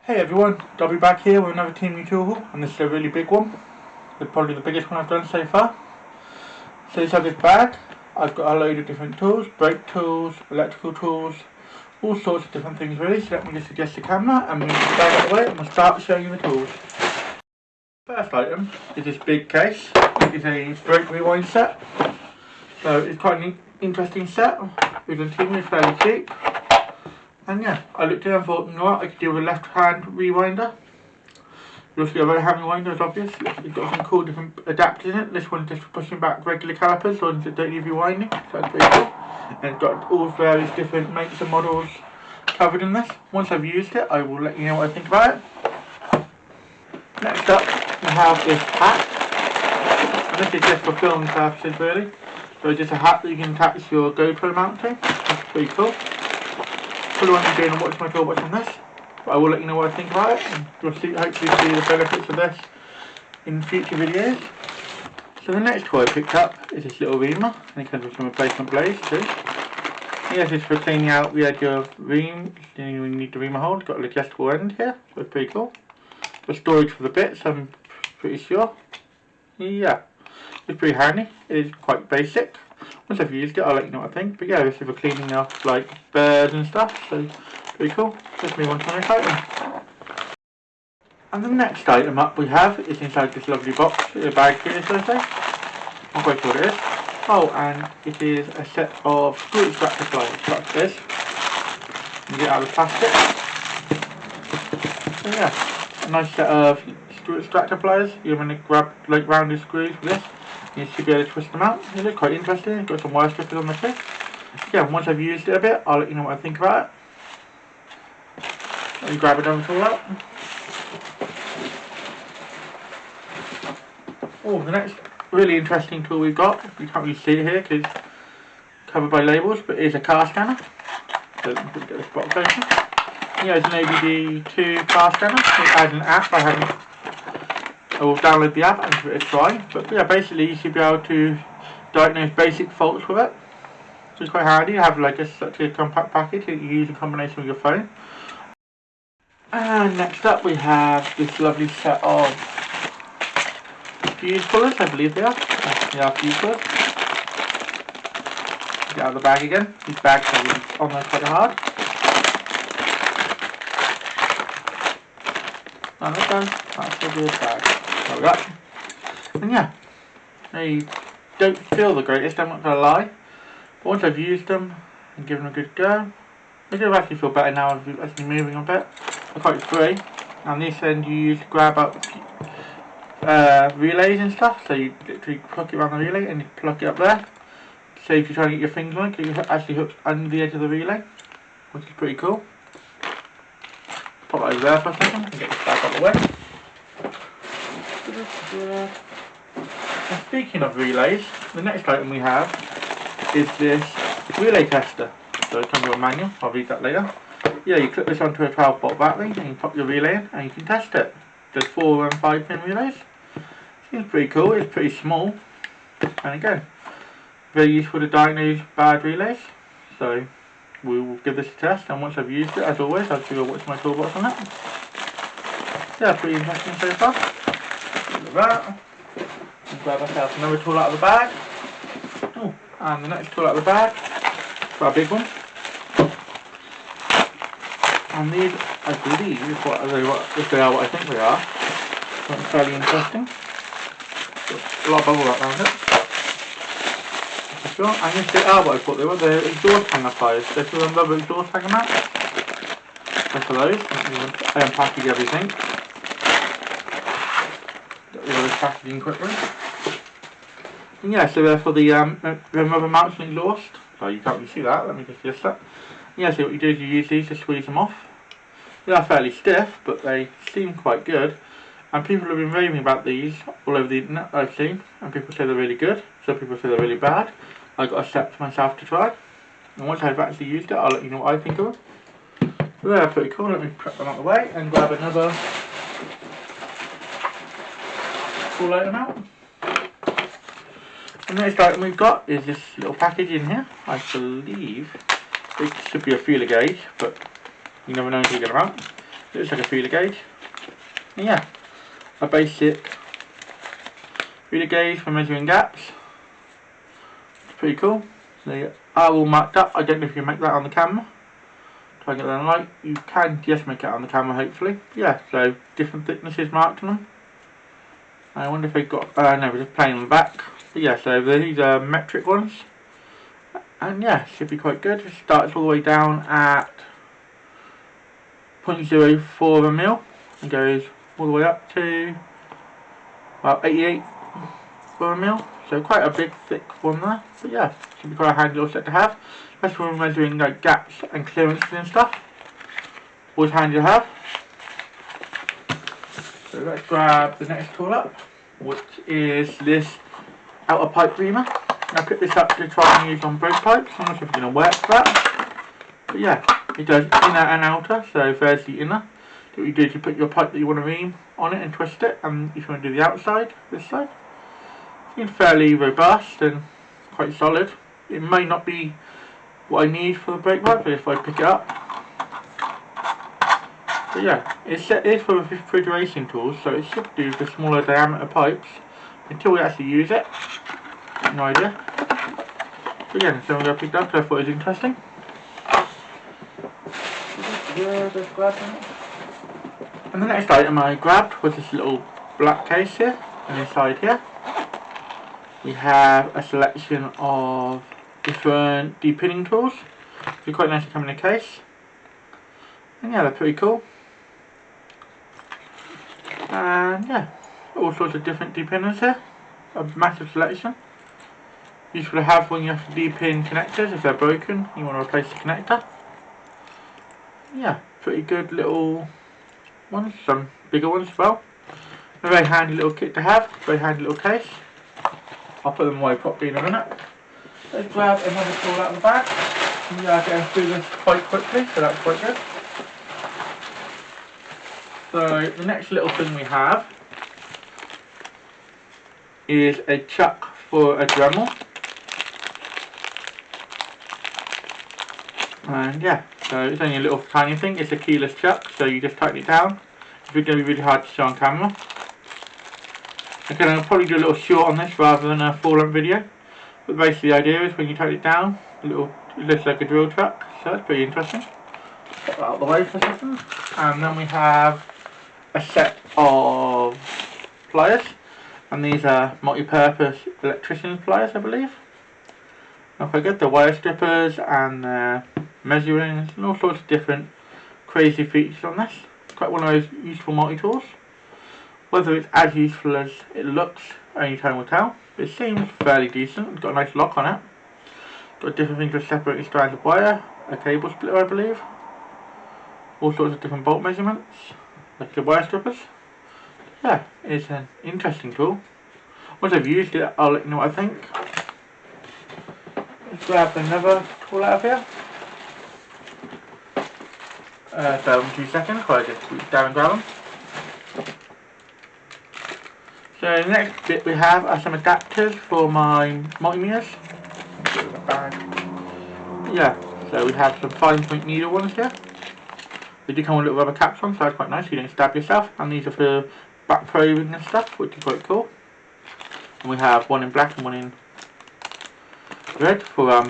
Hey everyone, Dobby back here with another Temu tool haul, and this is a really big one. It's probably the biggest one I've done so far. So inside this bag, I've got a load of different tools, brake tools, electrical tools, all sorts of different things really. So let me just adjust the camera and move the bag out of the way and we'll start showing you the tools. First item is this big case. It is a brake rewind set. So it's quite an interesting set. It's on Temu, it's fairly cheap. And yeah, I looked at it and thought, you know what, I could do with a left hand rewinder. You also get a right hand rewinder, as obvious. It's got some cool different adapters in it. This one's just for pushing back regular calipers, so ones that don't need rewinding, so that's pretty cool. And it's got all various different makes and models covered in this. Once I've used it, I will let you know what I think about it. Next up, we have this hat. And this is just for filming purposes, really. So it's just a hat that you can attach your GoPro mount to. That's pretty cool. Probably won't be doing a watch my toolbox on this, but I will let you know what I think about it, and you'll hopefully see the benefits of this in future videos. So the next toy I picked up is this little reamer, and it comes with some replacement blades too. Yes, it's for cleaning out the edge of ream. You need the reamer hold. It's got an adjustable end here, so it's pretty cool. For storage for the bits, I'm pretty sure. Yeah, it's pretty handy. It is quite basic. Once I've used it, I'll let you know what I think. But yeah, this is for cleaning off like birds and stuff, so pretty cool. Let's move on to the next item. And the next item up we have is inside this lovely box, a bag here, so to say. Not quite sure what it is. Oh, and it is a set of screw extractor pliers, like this. You get out of the plastic. So yeah, a nice set of screw extractor pliers. You're going to grab like rounded screws with this. You should be able to twist them out. They look quite interesting. It's got some wire strippers on the tip. Yeah, once I've used it a bit, I'll let you know what I think about it. Let me grab another tool out. Oh, the next really interesting tool we've got, you can't really see it here because it's covered by labels, but it is a car scanner. So let me get this box open. Yeah, it's an ABD2 car scanner. It has an app. I will download the app and give it a try. But yeah, basically you should be able to diagnose basic faults with it. So it's quite handy. You have like such a compact package that you use in combination with your phone. And next up we have this lovely set of fuse pullers, I believe they are. They are fuse pullers. Get out of the bag again. These bags are really on there quite hard. And there goes. That's a good bag. There we go. And yeah, they don't feel the greatest, I'm not going to lie. But once I've used them and given them a good go, they do actually feel better now as we're actually moving a bit. They're quite free. And this end you use to grab up relays and stuff. So you literally pluck it around the relay and you pluck it up there. So if you try to get your fingers on it, it actually hooks under the edge of the relay, which is pretty cool. Pop it over there for a second and get this back out of the way. And speaking of relays, the next item we have is this relay tester. So it comes with a manual, I'll read that later. Yeah, you clip this onto a 12 volt battery and you pop your relay in and you can test it. There's 4 and 5 pin relays. Seems pretty cool, it's pretty small. And again, very useful to diagnose bad relays. So we will give this a test, and once I've used it, as always, I'll do a watch my toolbox on it. Yeah, pretty interesting so far. Look at that. And grab ourselves another tool out of the bag. Oh, and the next tool out of the bag, quite a big one. And these, I believe, if they are what I think they are, something fairly interesting. Got a lot of bubble wrap around it. Sure. And if they are what I thought they were, they're exhaust hanger pliers. They're for them rubber exhaust hanger mats. Just for those. I unpackage everything. Get rid of this packaging quickly. And yeah, so they're for the rubber mounts and exhaust. So you can't really see that, let me just adjust that. Yeah, so what you do is you use these to squeeze them off. They are fairly stiff, but they seem quite good. And people have been raving about these all over the internet I've seen. And people say they're really good. Some people say they're really bad. I got a set for myself to try. And once I've actually used it, I'll let you know what I think of them. So they're pretty cool. Let me prep them out of the way and grab another tool item out. The next item we've got is this little package in here. I believe it should be a feeler gauge, but you never know until you get them out. looks like a feeler gauge. And yeah, a basic feeler gauge for measuring gaps. It's pretty cool. So they are all marked up. I don't know if you can make that on the camera. Try and get that on light. You can just make it on the camera, hopefully. Yeah, so different thicknesses marked on them. I wonder if they got, no, we're just plain on the back. But yeah, so these are metric ones. And yeah, should be quite good. It starts all the way down at 0.04 of a mil and goes all the way up to about 88 for a mil. So quite a big, thick one there. But yeah, should be quite a handy little set to have. Especially when we're measuring like gaps and clearances and stuff. Always handy to have. So let's grab the next tool up, which is this outer pipe reamer. I picked this up to try and use on brake pipes. I'm not sure if it's going to work for that. But yeah, it does inner and outer. So there's the inner. What you do is you put your pipe that you want to ream on it and twist it. And if you want to do the outside, this side. It's fairly robust and quite solid. It may not be what I need for the brake pipe, but if I pick it up. But yeah, it's set here for refrigeration tools, so it should do the smaller diameter pipes until we actually use it. No idea. But yeah, so I'm going to pick it up because I thought it was interesting. And the next item I grabbed was this little black case here, and inside here we have a selection of different depinning tools. They're quite nice to come in a case. And yeah, they're pretty cool. And yeah, all sorts of different depinners here. A massive selection. Useful to have when you have to depin connectors if they're broken, you want to replace the connector. Yeah, pretty good little ones, some bigger ones as well. A very handy little kit to have, very handy little case. I'll put them away properly in a minute. Let's grab another tool out of the bag. We are getting through this quite quickly, so that's quite good. So the next little thing we have is a chuck for a Dremel. And yeah, so it's only a little tiny thing. It's a keyless chuck, so you just tighten it down. It's going to be really hard to show on camera. Okay, I'll probably do a little short on this rather than a full-length video. But basically the idea is when you tighten it down, it looks like a drill chuck, so that's pretty interesting. Put that out of the way for a second. And then we have a set of pliers. And these are multi-purpose electrician's pliers, I believe. Don't forget the wire strippers and measuring and all sorts of different crazy features on this. It's quite one of those useful multi-tools. Whether it's as useful as it looks, only time will tell. It seems fairly decent. It's got a nice lock on it. Got different things for separating strands of wire, a cable splitter I believe. All sorts of different bolt measurements, like the wire strippers. Yeah, it's an interesting tool. Once I've used it, I'll let you know what I think. Let's grab another tool out of here. So 2 seconds, while I just reach down and grab them. So the next bit we have are some adapters for my multimeters. Yeah, so we have some fine point needle ones here. They do come with little rubber caps on, so that's quite nice, so you don't stab yourself. And these are for back probing and stuff, which is quite cool. And we have one in black and one in red for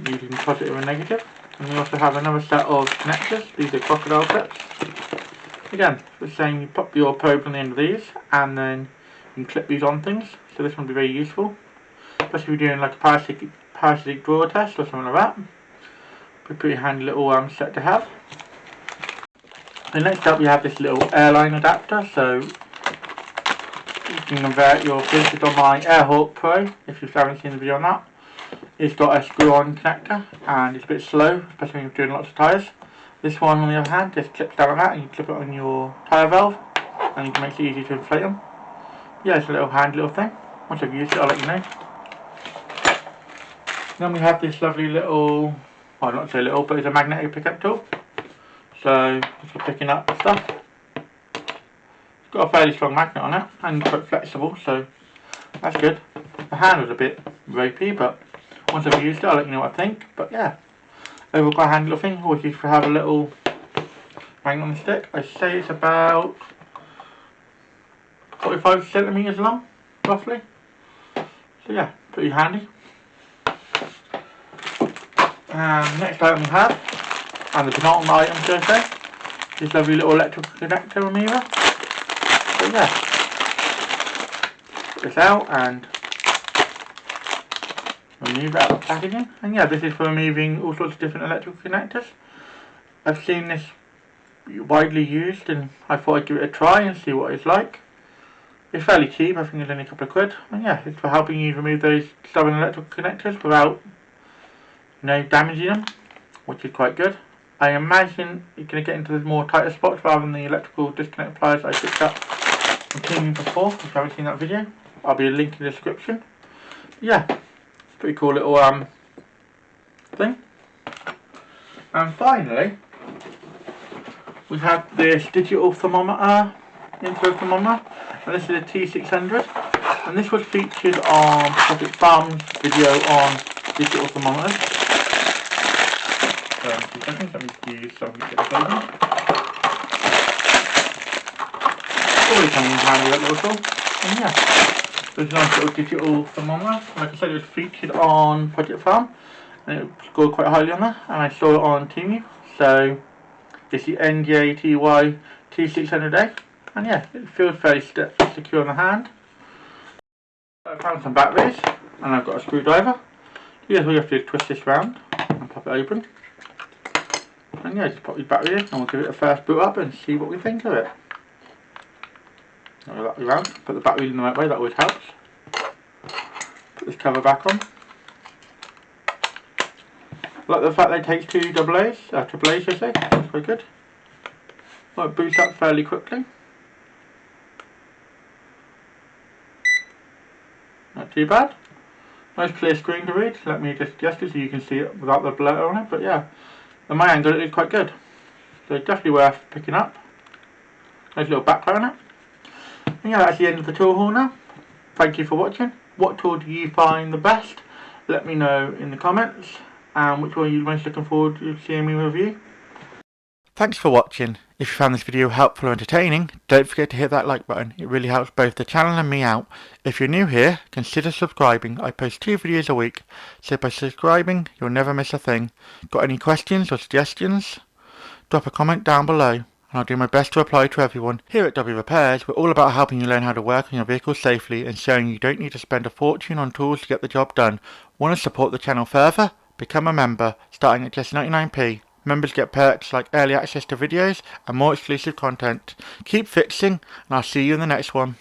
using positive and negative. And we also have another set of connectors. These are crocodile clips. Again, the same, you pop your probe on the end of these and then you can clip these on things. So this one will be very useful, especially if you're doing like a parasitic drawer test or something like that. Be a pretty handy little set to have. And next up we have this little airline adapter, so you can convert your this on my Airhawk Pro if you haven't seen the video on that. It's got a screw-on connector and it's a bit slow, especially when you're doing lots of tyres. This one on the other hand just clips down like that and you clip it on your tyre valve and it makes it easy to inflate them. Yeah, it's a little handy little thing. Once I've used it I'll let you know. Then we have this lovely little, well not so little, but it's a magnetic pickup tool. So if you're picking up stuff, it's got a fairly strong magnet on it and quite flexible, so that's good. The handle's a bit ropey, but once I've used it I'll let you know what I think. But yeah, overall quite a handy little thing. Always used to have a little bang on the stick. I say it's about 45 centimeters long, roughly. So yeah, pretty handy. And next item we have, and the penultimate item should I say, this lovely little electrical connector remover. So yeah, put this out and remove it out of the packaging. And yeah, this is for removing all sorts of different electrical connectors. I've seen this widely used and I thought I'd give it a try and see what it's like. It's fairly cheap, I think it's only a couple of quid. And yeah, it's for helping you remove those stubborn electrical connectors without damaging them, which is quite good. I imagine you're going to get into the more tighter spots rather than the electrical disconnect pliers I picked up from Temu before. If you haven't seen that video, I'll be a link in the description. Yeah, pretty cool little thing. And finally, we have this digital thermometer, infrared thermometer, and this is a T600, and this was featured on Project Farm's video on digital thermometers. 2 seconds, let me use something to get this open. Always comes in handy, that little tool. And yeah, there's a nice little digital thermometer. Like I said, it was featured on Project Farm, and it scored quite highly on there, and I saw it on Temu. So it's the NJTY T600A, and yeah, it feels fairly secure on the hand. I found some batteries, and I've got a screwdriver. Here's all you have to do is twist this round and pop it open. And yeah, just pop your battery in, and we'll give it a first boot up and see what we think of it. Put that around, put the battery in the right way, that always helps. Put this cover back on. I like the fact that it takes 2 AA's, AAA's I say, that's very good. Well, it boots up fairly quickly. Not too bad. Nice clear screen to read, let me just adjust it so you can see it without the blur on it, but yeah, at my angle it is quite good. So definitely worth picking up. Nice little backlight on it. And yeah, that's the end of the tool haul now. Thank you for watching. What tool do you find the best? Let me know in the comments. And which one are you most looking forward to seeing me review? Thanks for watching. If you found this video helpful or entertaining, don't forget to hit that like button. It really helps both the channel and me out. If you're new here, consider subscribing. I post 2 videos a week, so by subscribing, you'll never miss a thing. Got any questions or suggestions? Drop a comment down below, and I'll do my best to reply to everyone. Here at Dobby Repairs, we're all about helping you learn how to work on your vehicle safely and showing you don't need to spend a fortune on tools to get the job done. Want to support the channel further? Become a member, starting at just 99p. Members get perks like early access to videos and more exclusive content. Keep fixing, and I'll see you in the next one.